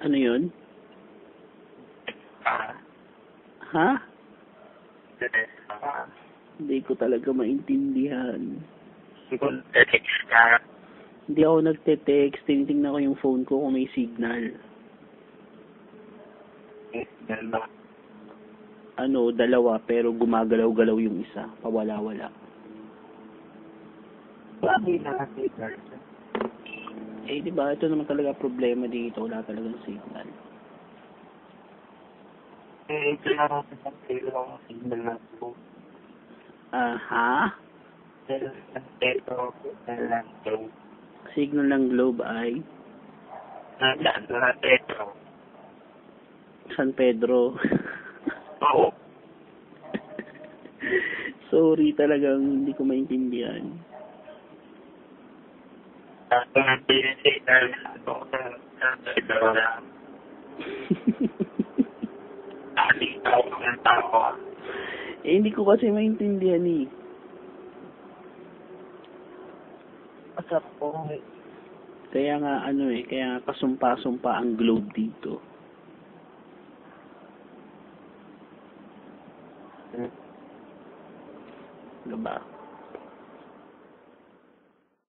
Ano yun? Ha? Hindi ko talaga maintindihan. Hindi ako nagte-text. Tinitingnan ko yung phone ko kung may signal. Ano, dalawa, pero gumagalaw-galaw yung isa. Pawala-wala. Eh, di ba? Ito naman talaga problema dito. Wala talagang signal. Ha? Signal ng globe ay San Pedro. Sorry, talagang hindi ko maintindihan. Eh, hindi ko kasi maintindihan eh. Kaya nga kaya nga kasumpa-sumpa ang globe dito. Diba?